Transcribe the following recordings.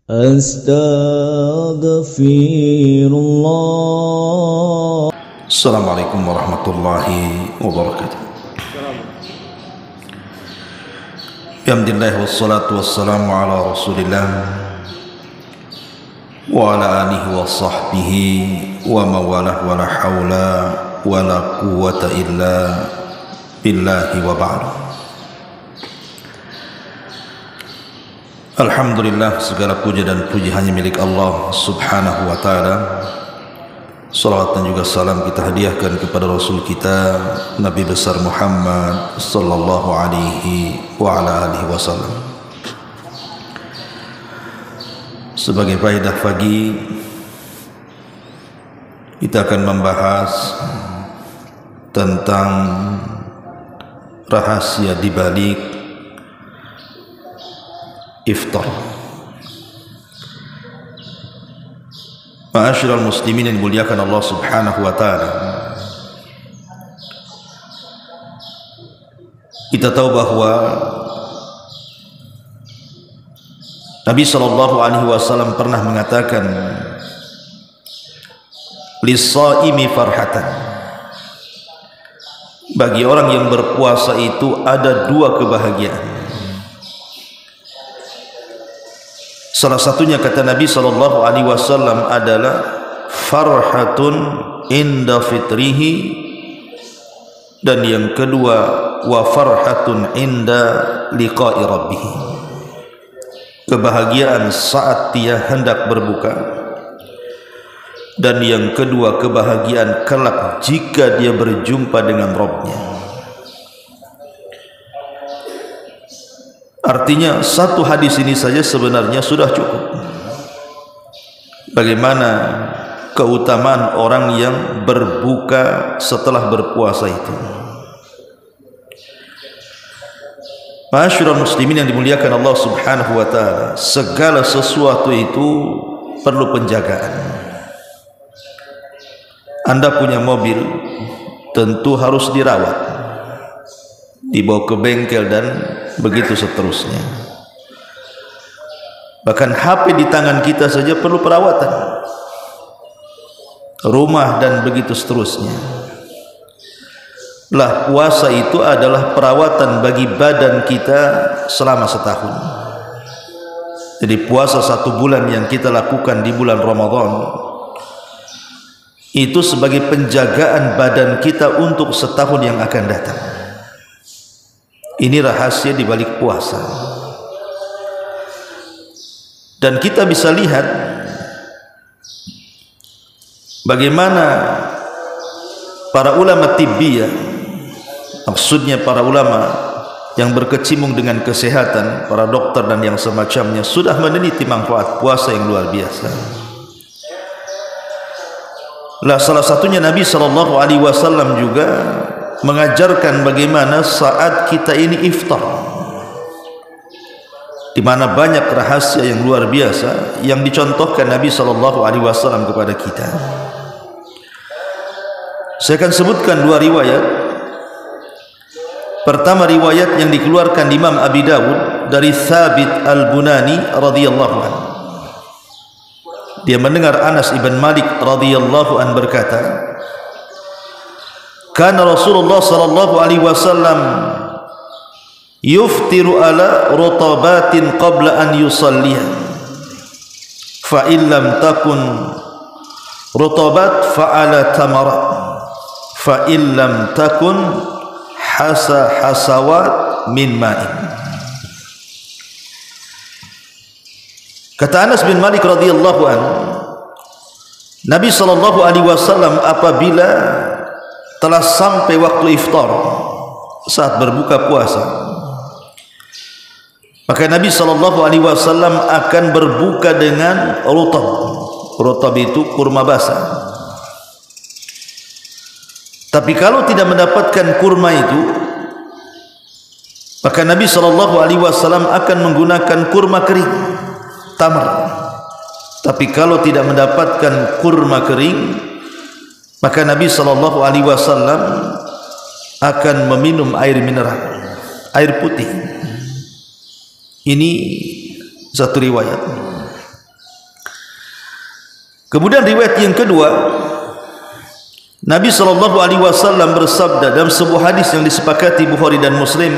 Astaghfirullah. Assalamualaikum warahmatullahi wabarakatuh. Alhamdulillah wassalatu wassalamu ala Rasulillah wa ala alihi wa sahbihi wa mawalah wa la hawla wa la quwwata illa billahi wa ba'du. Alhamdulillah, segala puja dan puji hanya milik Allah subhanahu wa ta'ala. Salawat dan juga salam kita hadiahkan kepada Rasul kita Nabi besar Muhammad sallallahu alaihi wa ala alihi wasallam. Sebagai faedah pagi, kita akan membahas tentang rahasia di balik iftar. Ma'asyiral muslimin yang dimuliakan Allah subhanahu wa ta'ala, kita tahu bahwa Nabi sallallahu alaihi wasallam pernah mengatakan, lis-shaimi farhatan, bagi orang yang berpuasa itu ada dua kebahagiaan. Salah satunya, kata Nabi sallallahu alaihi wasallam, adalah farhatun inda fitrihi, dan yang kedua wa farhatun inda liqa'i rabbih, kebahagiaan saat dia hendak berbuka, dan yang kedua kebahagiaan kelak jika dia berjumpa dengan Rabbnya. Artinya satu hadis ini saja sebenarnya sudah cukup. Bagaimana keutamaan orang yang berbuka setelah berpuasa itu. Ma'asyiral muslimin yang dimuliakan Allah subhanahu wa ta'ala, segala sesuatu itu perlu penjagaan. Anda punya mobil, tentu harus dirawat, dibawa ke bengkel, dan begitu seterusnya. Bahkan HP di tangan kita saja perlu perawatan, rumah, dan begitu seterusnya. Lah, puasa itu adalah perawatan bagi badan kita selama setahun. Jadi puasa 1 bulan yang kita lakukan di bulan Ramadan itu sebagai penjagaan badan kita untuk setahun yang akan datang. Ini rahasia di balik puasa. Dan kita bisa lihat bagaimana para ulama tibbiyah, maksudnya para ulama yang berkecimpung dengan kesehatan, para dokter dan yang semacamnya, sudah meneliti manfaat puasa yang luar biasa. Lah, salah satunya Nabi sallallahu alaihi wasallam juga mengajarkan bagaimana saat kita ini iftar, di mana banyak rahasia yang luar biasa yang dicontohkan Nabi sallallahu alaihi wasallam kepada kita. Saya akan sebutkan 2 riwayat. Pertama, riwayat yang dikeluarkan Imam Abi Dawud dari Thabit Al-Bunani radhiyallahu anhu. Dia mendengar Anas ibn Malik radhiyallahu anhu berkata, kana Rasulullah sallallahu alaihi wasallam yuftiru ala rutabatin qabla an yusalliha, fa in lam takun rutabat fa ala tamarat, fa in lam takun hasawat min ma'in. Kata Anas bin Malik radhiyallahu anhu, Nabi sallallahu alaihi wasallam apabila telah sampai waktu iftar, saat berbuka puasa, maka Nabi sallallahu alaihi wasallam akan berbuka dengan rutab. Rutab itu kurma basah. Tapi kalau tidak mendapatkan kurma itu, maka Nabi sallallahu alaihi wasallam akan menggunakan kurma kering, tamar. Tapi kalau tidak mendapatkan kurma kering, maka Nabi sallallahu alaihi wasallam akan meminum air mineral, air putih. Ini satu riwayat. Kemudian riwayat yang kedua, Nabi SAW bersabda dalam sebuah hadis yang disepakati Bukhari dan Muslim,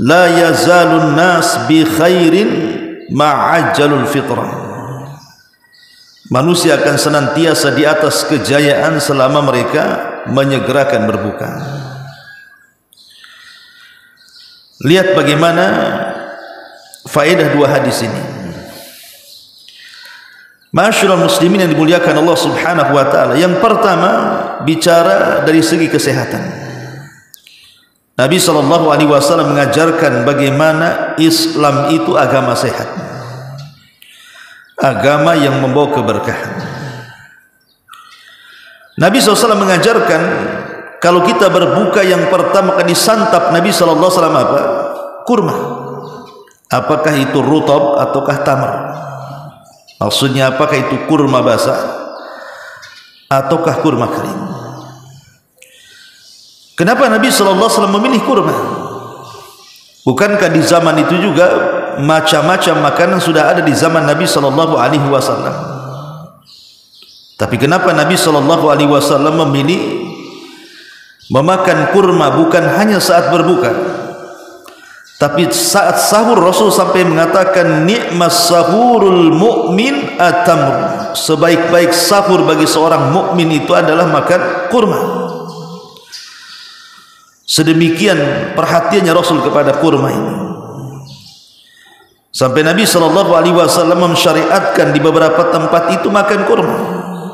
la yazalun nas bi khairin ma'ajjalul fitrah. Manusia akan senantiasa di atas kejayaan selama mereka menyegerakan berbuka. Lihat bagaimana faedah dua hadis ini. Ma'asyiral muslimin yang dimuliakan Allah Subhanahu wa taala. Yang pertama bicara dari segi kesehatan. Nabi SAW mengajarkan bagaimana Islam itu agama sehat, agama yang membawa keberkahan. Nabi SAW mengajarkan kalau kita berbuka yang pertama kali disantap Nabi SAW apa? Kurma. Apakah itu rutab ataukah tamar? Maksudnya apakah itu kurma basah ataukah kurma kering? Kenapa Nabi SAW memilih kurma? Bukankah di zaman itu juga macam-macam makanan sudah ada di zaman Nabi SAW? Tapi kenapa Nabi SAW memilih memakan kurma bukan hanya saat berbuka, tapi saat sahur? Rasul sampai mengatakan ni'mas sahurul mu'min atamr. Sebaik-baik sahur bagi seorang mukmin itu adalah makan kurma. Sedemikian perhatiannya Rasul kepada kurma ini, sampai Nabi SAW mensyariatkan di beberapa tempat itu makan kurma.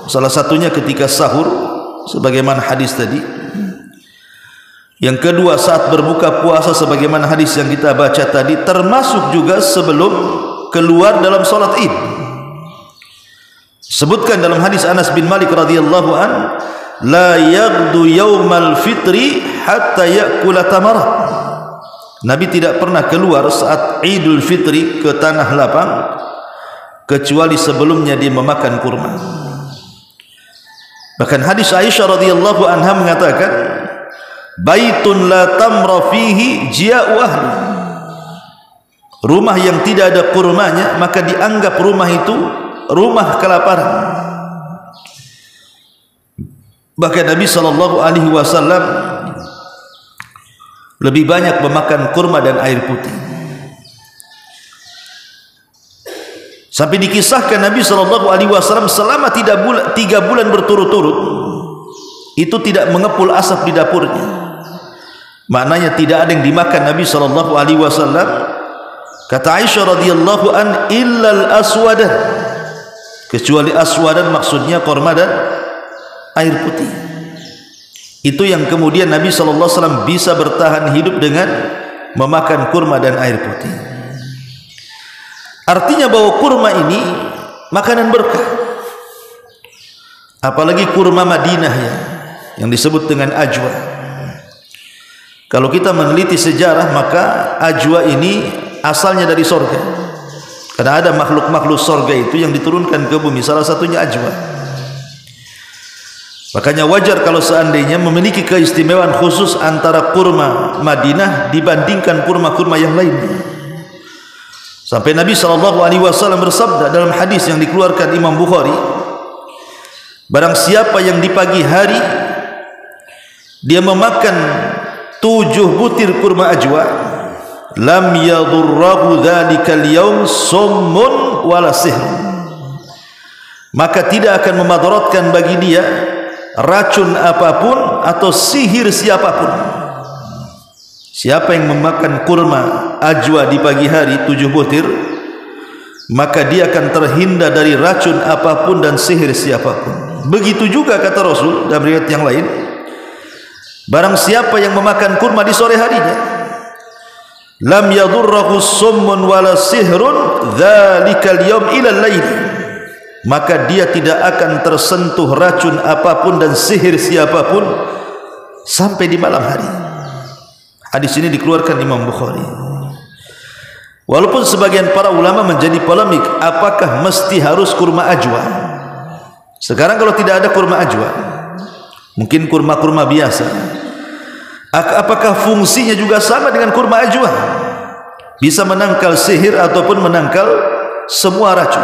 Salah satunya ketika sahur sebagaimana hadis tadi. Yang kedua saat berbuka puasa sebagaimana hadis yang kita baca tadi, termasuk juga sebelum keluar dalam salat Id. Sebutkan dalam hadis Anas bin Malik radhiyallahu an, la yaghdu yaumal fitri hatta ya'kula tamarat. Nabi tidak pernah keluar saat Idul Fitri ke tanah lapang kecuali sebelumnya dia memakan kurma. Bahkan hadis Aisyah radhiyallahu anha mengatakan, baitun la tamra fihi jia'u ahli. Rumah yang tidak ada kurmanya maka dianggap rumah itu rumah kelaparan. Bahkan Nabi SAW lebih banyak memakan kurma dan air putih. Sampai dikisahkan Nabi SAW selama 3 bulan berturut-turut itu tidak mengepul asap di dapurnya. Maknanya tidak ada yang dimakan Nabi SAW. Kata Aisyah radhiyallahu an, illal aswadan, kecuali aswadan maksudnya kurma dan air putih. Itu yang kemudian Nabi SAW bisa bertahan hidup dengan memakan kurma dan air putih. Artinya bahwa kurma ini makanan berkah. Apalagi kurma Madinah yang disebut dengan ajwa. Kalau kita meneliti sejarah maka ajwa ini asalnya dari sorga. Karena ada makhluk-makhluk sorga itu yang diturunkan ke bumi, salah satunya ajwa. Makanya wajar kalau seandainya memiliki keistimewaan khusus antara kurma Madinah dibandingkan kurma-kurma yang lainnya. Sampai Nabi SAW bersabda dalam hadis yang dikeluarkan Imam Bukhari, barang siapa yang di pagi hari dia memakan 7 butir kurma ajwa, lam yadurrahu dzalikal yaum summun wala sihr, maka tidak akan memadaratkan bagi dia racun apapun atau sihir siapapun. Siapa yang memakan kurma ajwa di pagi hari 7 butir, maka dia akan terhindar dari racun apapun dan sihir siapapun. Begitu juga kata Rasul dalam riwayat yang lain, barang siapa yang memakan kurma di sore harinya, lam yadurrahu summun wala sihrun dzalikal yaum ila al-lail, maka dia tidak akan tersentuh racun apapun dan sihir siapapun sampai di malam hari. Hadis ini dikeluarkan Imam Bukhari. Walaupun sebagian para ulama menjadi polemik, apakah mesti harus kurma ajwa? Sekarang kalau tidak ada kurma ajwa, mungkin kurma-kurma biasa, apakah fungsinya juga sama dengan kurma ajwa? Bisa menangkal sihir ataupun menangkal semua racun?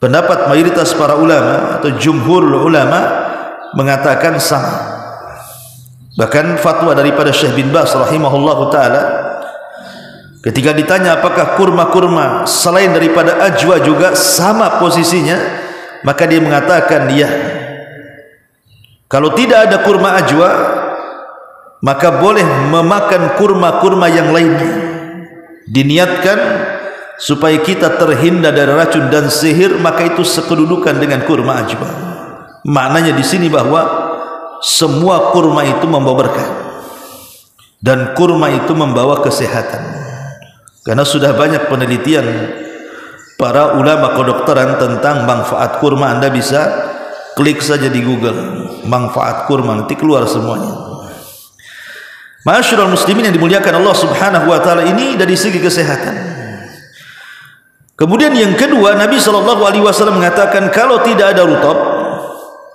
pendapat mayoritas para ulama atau jumhur ulama mengatakan sama. Bahkan fatwa daripada Syekh bin Baz rahimahullahu taala ketika ditanya apakah kurma-kurma selain daripada ajwa juga sama posisinya, maka dia mengatakan ya, kalau tidak ada kurma ajwa maka boleh memakan kurma-kurma yang lainnya, diniatkan supaya kita terhindar dari racun dan sihir, maka itu sekedudukan dengan kurma ajwa. Maknanya di sini bahwa semua kurma itu membawa berkah dan kurma itu membawa kesehatan, karena sudah banyak penelitian para ulama kedokteran tentang manfaat kurma. Anda bisa klik saja di Google manfaat kurma, nanti keluar semuanya. Ma'asyiral muslimin yang dimuliakan Allah Subhanahu wa taala, ini dari segi kesehatan. Kemudian yang kedua, Nabi SAW mengatakan kalau tidak ada rutab,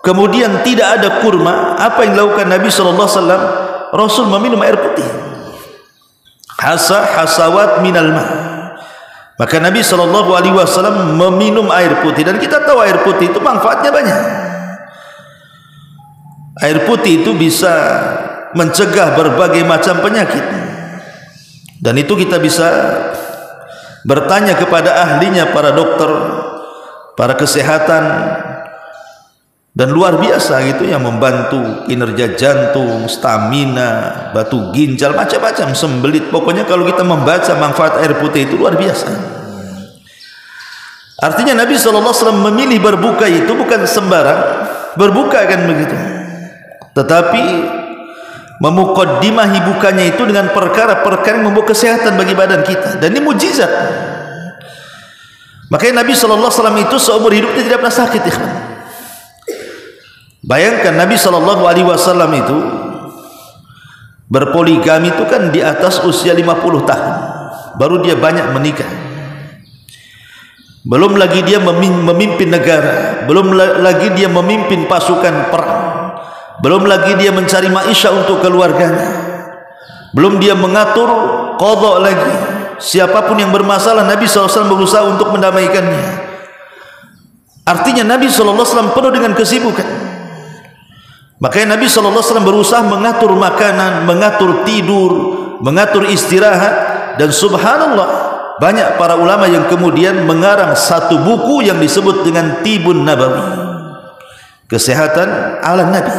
kemudian tidak ada kurma, apa yang dilakukan Nabi SAW? Rasul meminum air putih, hasawat minal ma. Maka Nabi SAW meminum air putih, dan kita tahu air putih itu manfaatnya banyak. Air putih itu bisa mencegah berbagai macam penyakit, dan itu kita bisa bertanya kepada ahlinya, para dokter, para kesehatan, dan luar biasa gitu, yang membantu kinerja jantung, stamina, batu ginjal, macam-macam, sembelit. Pokoknya kalau kita membaca manfaat air putih itu luar biasa. Artinya Nabi SAW memilih berbuka itu bukan sembarang berbuka kan begitu, tetapi memukaddimahi bukanya itu dengan perkara-perkara yang membawa kesehatan bagi badan kita, dan ini mujizat. Makanya Nabi SAW itu seumur hidupnya tidak pernah sakit, ikhwan. Bayangkan Nabi SAW itu berpoligami itu kan di atas usia 50 tahun baru dia banyak menikah. Belum lagi dia memimpin negara, belum lagi dia memimpin pasukan perang, belum lagi dia mencari maisha untuk keluarganya, belum dia mengatur qadha lagi. Siapapun yang bermasalah, Nabi SAW berusaha untuk mendamaikannya. Artinya Nabi SAW penuh dengan kesibukan. Makanya Nabi SAW berusaha mengatur makanan, mengatur tidur, mengatur istirahat. Dan subhanallah, banyak para ulama yang kemudian mengarang satu buku yang disebut dengan Tibun Nabawi, kesehatan ala Nabi.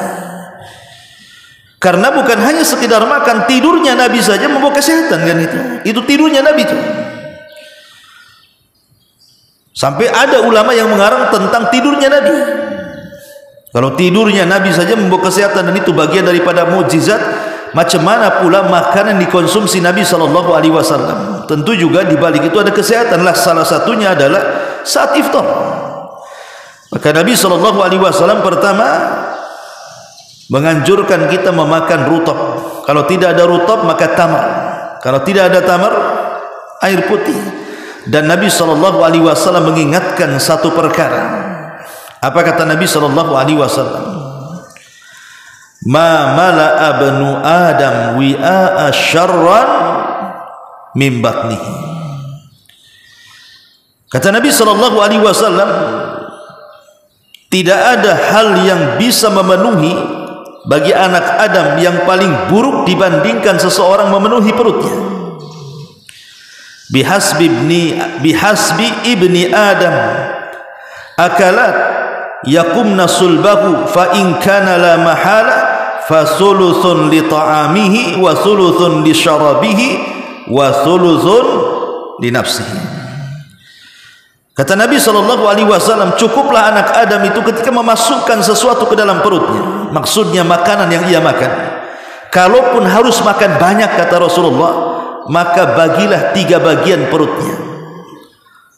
Karena bukan hanya sekedar makan, tidurnya Nabi saja membawa kesehatan kan itu tidurnya Nabi itu. Sampai ada ulama yang mengarang tentang tidurnya Nabi. Kalau tidurnya Nabi saja membawa kesehatan, dan itu bagian daripada mukjizat, macam mana pula makanan dikonsumsi Nabi SAW. Tentu juga di balik itu ada kesehatan lah. Salah satunya adalah saat iftar. Maka Nabi SAW pertama menganjurkan kita memakan rutab. Kalau tidak ada rutab maka tamar. Kalau tidak ada tamar, air putih. Dan Nabi SAW mengingatkan satu perkara. Apa kata Nabi SAW? Ma mala'a banu Adam wi'a syarran min batnihi. Kata Nabi SAW, tidak ada hal yang bisa memenuhi bagi anak Adam yang paling buruk dibandingkan seseorang memenuhi perutnya. Bihasbi ibni Adam akalat yakumna sulbahu fa in kana la mahala fa sulusun li ta'amihi wa sulusun li syarabihi wa sulusun li nafsihi. Kata Nabi SAW, cukuplah anak Adam itu ketika memasukkan sesuatu ke dalam perutnya, maksudnya makanan yang ia makan. Kalaupun harus makan banyak, kata Rasulullah, maka bagilah 3 bagian perutnya.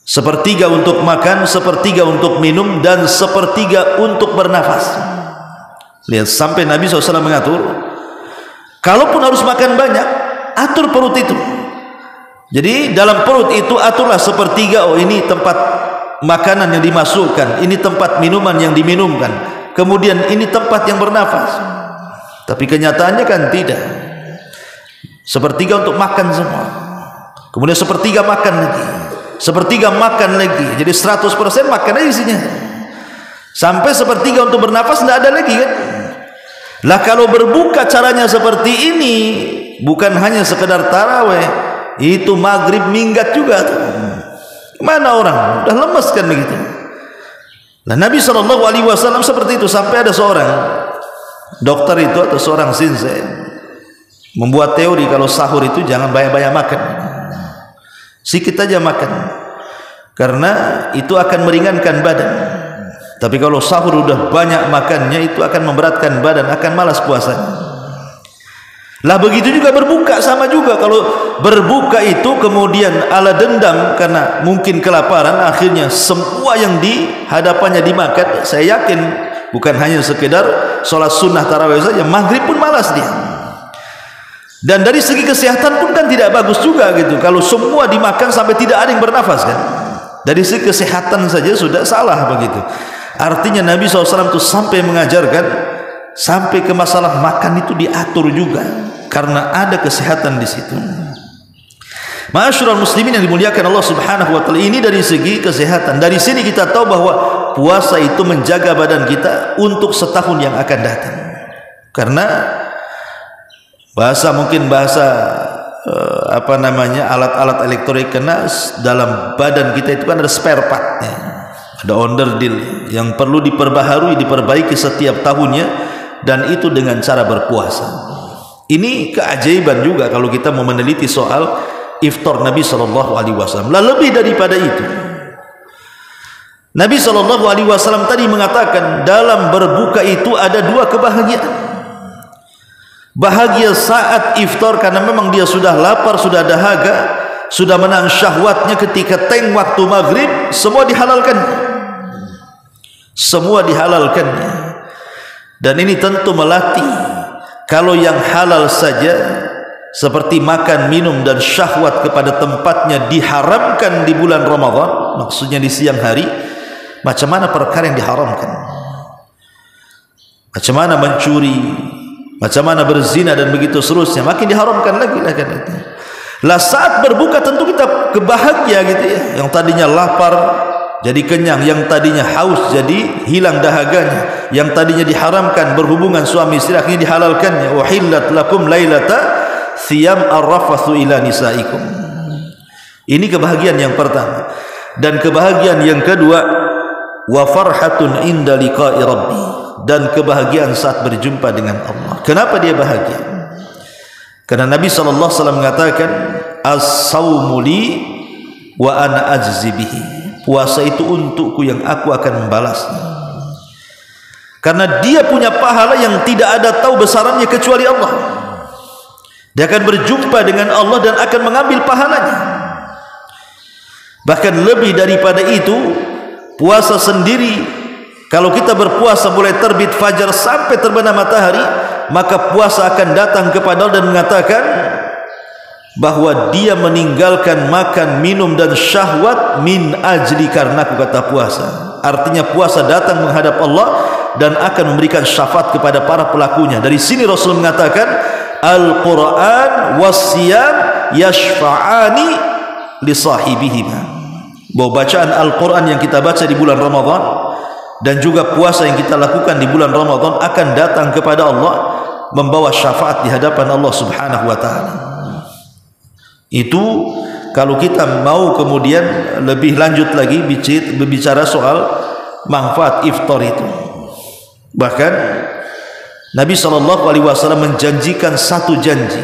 1/3 untuk makan, 1/3 untuk minum, dan 1/3 untuk bernafas. Lihat, sampai Nabi SAW mengatur, kalaupun harus makan banyak, atur perut itu. Jadi dalam perut itu aturlah 1/3. Oh, ini tempat makanan yang dimasukkan, ini tempat minuman yang diminumkan, kemudian ini tempat yang bernafas. Tapi kenyataannya kan tidak. 1/3 untuk makan semua, kemudian 1/3 makan lagi. sepertiga makan lagi, jadi 100% makan aja isinya. Sampai sepertiga untuk bernafas tidak ada lagi kan. Lah kalau berbuka caranya seperti ini, bukan hanya sekedar taraweh, itu maghrib minggat juga tuh. Mana orang udah lemes kan begitu. Nah, Nabi SAW seperti itu. Sampai ada seorang dokter itu atau seorang sensei membuat teori kalau sahur itu jangan banyak-banyak makan, sedikit aja makan, karena itu akan meringankan badan. Tapi kalau sahur udah banyak makannya, itu akan memberatkan badan, akan malas puasanya. Lah begitu juga berbuka, sama juga. Kalau berbuka itu kemudian ala dendam karena mungkin kelaparan, akhirnya semua yang di hadapannya dimakan. Saya yakin bukan hanya sekedar sholat sunnah tarawih saja, maghrib pun malas dia. Dan dari segi kesehatan pun kan tidak bagus juga gitu, kalau semua dimakan sampai tidak ada yang bernafas kan. Dari segi kesehatan saja sudah salah begitu. Artinya Nabi SAW itu sampai mengajarkan sampai ke masalah makan itu diatur juga, karena ada kesehatan di situ. Ma'asyiral muslimin yang dimuliakan Allah Subhanahu wa taala, ini dari segi kesehatan. Dari sini kita tahu bahwa puasa itu menjaga badan kita untuk setahun yang akan datang. Karena mungkin bahasa alat-alat elektronik, karena dalam badan kita itu kan ada spare partnya, ada onderdil yang perlu diperbaharui, diperbaiki setiap tahunnya, dan itu dengan cara berpuasa. Ini keajaiban juga kalau kita mau meneliti soal iftar Nabi SAW. Lah lebih daripada itu, Nabi SAW tadi mengatakan dalam berbuka itu ada dua kebahagiaan. Bahagia saat iftar karena memang dia sudah lapar, sudah dahaga, sudah menahan syahwatnya. Ketika teng waktu maghrib, semua dihalalkan, semua dihalalkan. Dan ini tentu melatih. Kalau yang halal saja seperti makan, minum dan syahwat kepada tempatnya diharamkan di bulan Ramadan, maksudnya di siang hari, macam mana perkara yang diharamkan? Macam mana mencuri, macam mana berzina dan begitu seterusnya, makin diharamkan lagi lah kan itu. Lah saat berbuka tentu kita kebahagia gitu ya. Yang tadinya lapar jadi kenyang, yang tadinya haus jadi hilang dahaganya, yang tadinya diharamkan berhubungan suami istri akhirnya dihalalkannya. Uhillat lakum lailata siyam arrafathu ila nisaikum. Ini kebahagiaan yang pertama. Dan kebahagiaan yang kedua, wa farhatun inda liqa'i rabbi, dan kebahagiaan saat berjumpa dengan Allah. Kenapa dia bahagia? Karena Nabi SAW mengatakan as-sawmu li wa ana ajzi bihi. Puasa itu untukku yang aku akan membalasnya. Karena dia punya pahala yang tidak ada tahu besarannya kecuali Allah. Dia akan berjumpa dengan Allah dan akan mengambil pahalanya. Bahkan lebih daripada itu, puasa sendiri, kalau kita berpuasa mulai terbit fajar sampai terbenam matahari, maka puasa akan datang kepada Allah dan mengatakan bahwa dia meninggalkan makan, minum dan syahwat min ajli, karena aku, kata puasa. Artinya puasa datang menghadap Allah dan akan memberikan syafaat kepada para pelakunya. Dari sini Rasul mengatakan Al-Quran was-siyam yashfa'ani li sahibihima, bahwa bacaan Al-Quran yang kita baca di bulan Ramadan dan juga puasa yang kita lakukan di bulan Ramadan akan datang kepada Allah membawa syafaat di hadapan Allah Subhanahu wa taala. Itu kalau kita mau kemudian lebih lanjut lagi berbicara soal manfaat iftar itu. Bahkan Nabi SAW menjanjikan satu janji,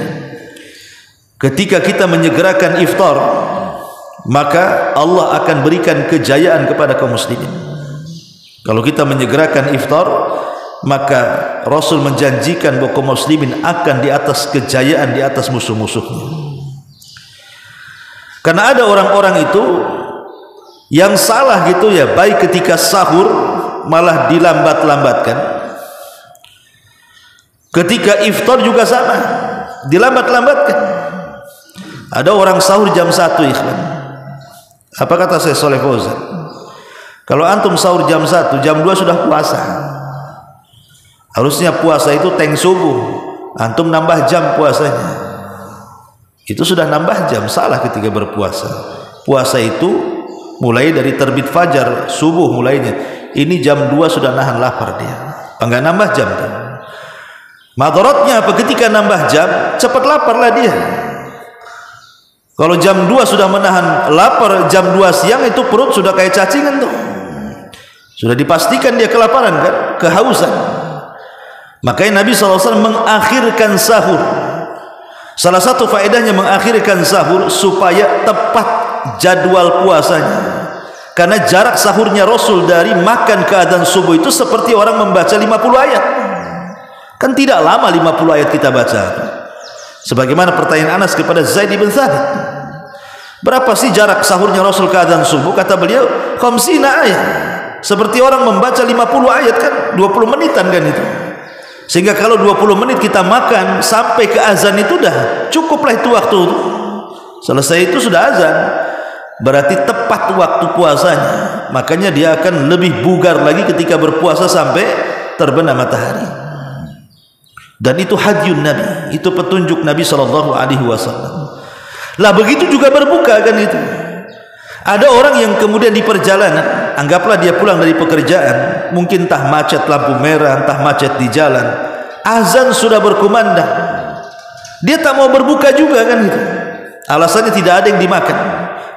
ketika kita menyegerakan iftar, maka Allah akan berikan kejayaan kepada kaum muslimin. Kalau kita menyegerakan iftar, maka Rasul menjanjikan bahwa kaum muslimin akan di atas kejayaan, di atas musuh-musuhnya. Karena ada orang-orang itu yang salah gitu ya, baik ketika sahur malah dilambat-lambatkan, ketika iftar juga sama, dilambat-lambatkan. Ada orang sahur jam 1, ikhwan. Apa kata saya Soleh Fauzan? Kalau antum sahur jam 1, jam 2 sudah puasa. Harusnya puasa itu teng subuh, antum nambah jam puasanya. Itu sudah nambah jam, salah ketika berpuasa. Puasa itu mulai dari terbit fajar, subuh mulainya. Ini jam 2 sudah nahan lapar dia. Enggak nambah jam kan? Madaratnya apa? Ketika nambah jam, cepat laparlah dia. Kalau jam 2 sudah menahan lapar, jam 2 siang itu perut sudah kayak cacingan tuh. Sudah dipastikan dia kelaparan kan, kehausan. Makanya Nabi SAW mengakhirkan sahur. Salah satu faedahnya mengakhirkan sahur supaya tepat jadwal puasanya. Karena jarak sahurnya Rasul dari makan ke adzan subuh itu seperti orang membaca 50 ayat. Kan tidak lama 50 ayat kita baca. Sebagaimana pertanyaan Anas kepada Zaid bin Thabit, berapa sih jarak sahurnya Rasul ke adzan subuh? Kata beliau 50 ayat. Seperti orang membaca 50 ayat kan, 20 menitan kan itu. Sehingga kalau 20 menit kita makan sampai ke azan itu dah cukuplah itu waktu. Selesai itu sudah azan, berarti tepat waktu puasanya. Makanya dia akan lebih bugar lagi ketika berpuasa sampai terbenam matahari. Dan itu hadyun Nabi, itu petunjuk Nabi SAW. Lah begitu juga berbuka kan itu. Ada orang yang kemudian di perjalanan, anggaplah dia pulang dari pekerjaan, mungkin entah macet lampu merah, entah macet di jalan, azan sudah berkumandang, dia tak mau berbuka juga kan itu. Alasannya tidak ada yang dimakan,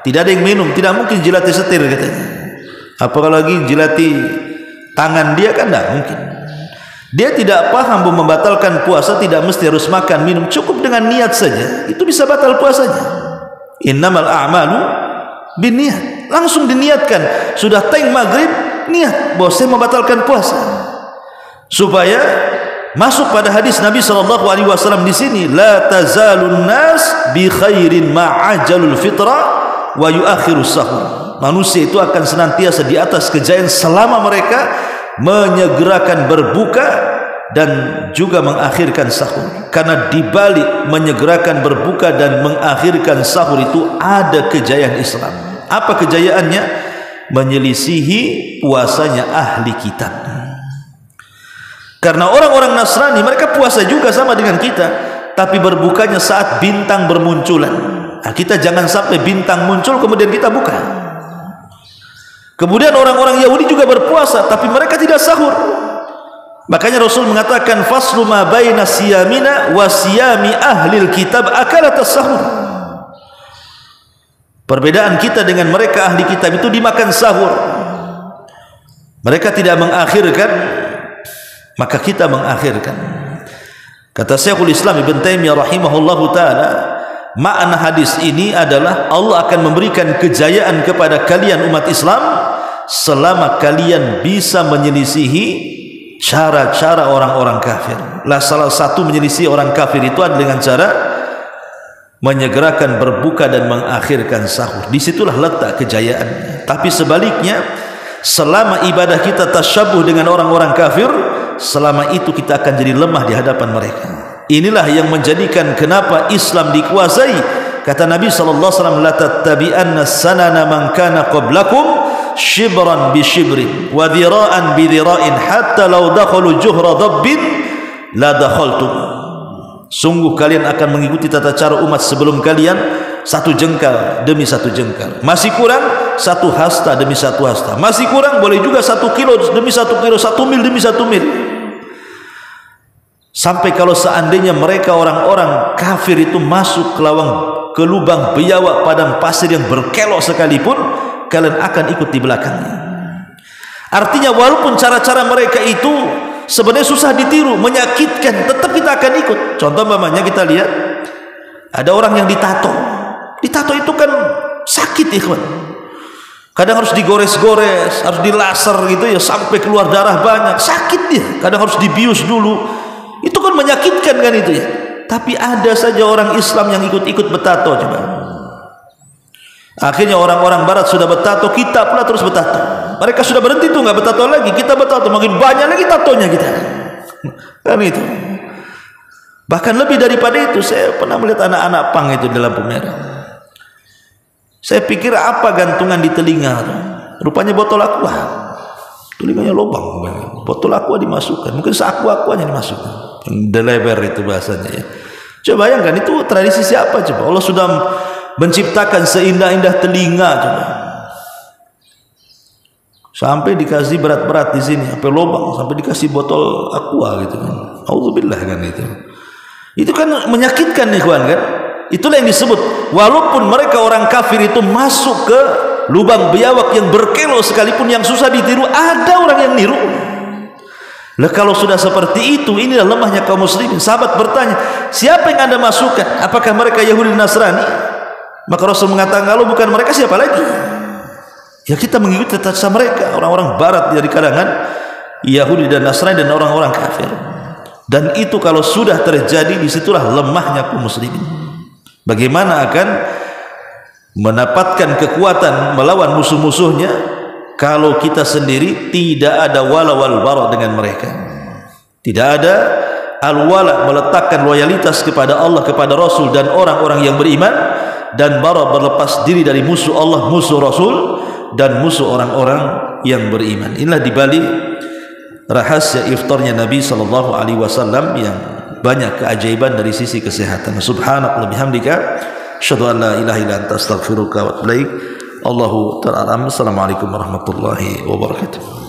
tidak ada yang minum, tidak mungkin jilati setir katanya. Apalagi jilati tangan dia kan tidak mungkin. Dia tidak paham bahwa membatalkan puasa tidak mesti harus makan minum, cukup dengan niat saja itu bisa batal puasanya. Innamal a'malu binniat, langsung diniatkan. Sudah teng maghrib, niat bahwa saya membatalkan puasa, supaya masuk pada hadis Nabi SAW di sini, la tazalun nas bi khairin ma'ajalul fitra wa yuakhirus sahur. Manusia itu akan senantiasa di atas kejayaan selama mereka menyegerakan berbuka dan juga mengakhirkan sahur. Karena di balik menyegerakan berbuka dan mengakhirkan sahur itu ada kejayaan Islam. Apa kejayaannya? Menyelisihi puasanya ahli kitab. Karena orang-orang Nasrani mereka puasa juga sama dengan kita, tapi berbukanya saat bintang bermunculan. Nah, kita jangan sampai bintang muncul kemudian kita buka. Kemudian orang-orang Yahudi juga berpuasa, tapi mereka tidak sahur. Makanya Rasul mengatakan faslu ma baina siyamina wa siyami ahlil kitab akalat as-sahur. Perbedaan kita dengan mereka ahli kitab itu dimakan sahur. Mereka tidak mengakhirkan, maka kita mengakhirkan. Kata Syekhul Islam Ibn Taimiyah rahimahullahu taala, makna hadis ini adalah Allah akan memberikan kejayaan kepada kalian umat Islam selama kalian bisa menyelisihi cara-cara orang-orang kafir. Lah salah satu menyelisihi orang kafir itu adalah dengan cara menyegerakan berbuka dan mengakhirkan sahur. Disitulah letak kejayaannya. Tapi sebaliknya, selama ibadah kita tasyabuh dengan orang-orang kafir, selama itu kita akan jadi lemah di hadapan mereka. Inilah yang menjadikan kenapa Islam dikuasai. Kata Nabi SAW, la tattabi'anna sanana man kana qablakum shibran bi shibrin wa dhira'an bi dhira'in hatta law dakhalu juhra dabbin la dakhaltum. Sungguh kalian akan mengikuti tata cara umat sebelum kalian, satu jengkal demi satu jengkal. Masih kurang satu hasta demi satu hasta. Masih kurang boleh juga 1 kilo demi 1 kilo, 1 mil demi 1 mil. Sampai kalau seandainya mereka orang-orang kafir itu masuk ke lubang biawak padang pasir yang berkelok sekalipun, kalian akan ikut di belakangnya. Artinya walaupun cara-cara mereka itu sebenarnya susah ditiru, menyakitkan, tetap kita akan ikut. Contoh umpamanya kita lihat ada orang yang ditato. Ditato itu kan sakit, ikhwan. Kadang harus digores-gores, harus dilaser gitu ya sampai keluar darah banyak, sakit dia. Kadang harus dibius dulu. Itu kan menyakitkan kan itu ya. Tapi ada saja orang Islam yang ikut-ikut bertato. Coba. Akhirnya orang-orang Barat sudah bertato, kita pula terus bertato. Mereka sudah berhenti tuh nggak bertato lagi, kita bertato, makin banyak lagi tatonya kita. Kan itu. Bahkan lebih daripada itu, saya pernah melihat anak-anak pang itu dalam lampu merah. Saya pikir apa gantungan di telinga? Rupanya botol aqua. Telinganya lubang, botol aqua dimasukkan, mungkin seaku-akuanya dimasukkan. Deleber itu bahasanya ya. Coba bayangkan itu tradisi siapa coba? Allah sudah menciptakan seindah-indah telinga juga. Sampai dikasih berat-berat di sini, sampai lubang, sampai dikasih botol aqua gitu kan. Auzubillah kan itu. Itu kan menyakitkan ikhwan kan. Itulah yang disebut, walaupun mereka orang kafir itu masuk ke lubang biawak yang berkelo sekalipun yang susah ditiru, ada orang yang niru. Lah kalau sudah seperti itu, inilah lemahnya kaum muslimin. Sahabat bertanya, siapa yang Anda masukkan? Apakah mereka Yahudi dan Nasrani? Maka Rasul mengatakan, kalau bukan mereka siapa lagi? Ya kita mengikuti tata mereka, orang-orang barat dari kalangan Yahudi dan Nasrani dan orang-orang kafir. Dan itu kalau sudah terjadi, disitulah lemahnya kaum muslimin. Bagaimana akan mendapatkan kekuatan melawan musuh-musuhnya kalau kita sendiri tidak ada wala wal bara dengan mereka, tidak ada al-wala, meletakkan loyalitas kepada Allah, kepada Rasul dan orang-orang yang beriman, dan bara, berlepas diri dari musuh Allah, musuh Rasul dan musuh orang-orang yang beriman. Inilah dibalik rahasia iftarnya Nabi SAW yang banyak keajaiban dari sisi kesehatan. Subhanallah bihamdika, asyhadu an la ilaha illa anta, astaghfiruka wa atubu ilaik. Allahu ta'ala. Assalamualaikum warahmatullahi wabarakatuh.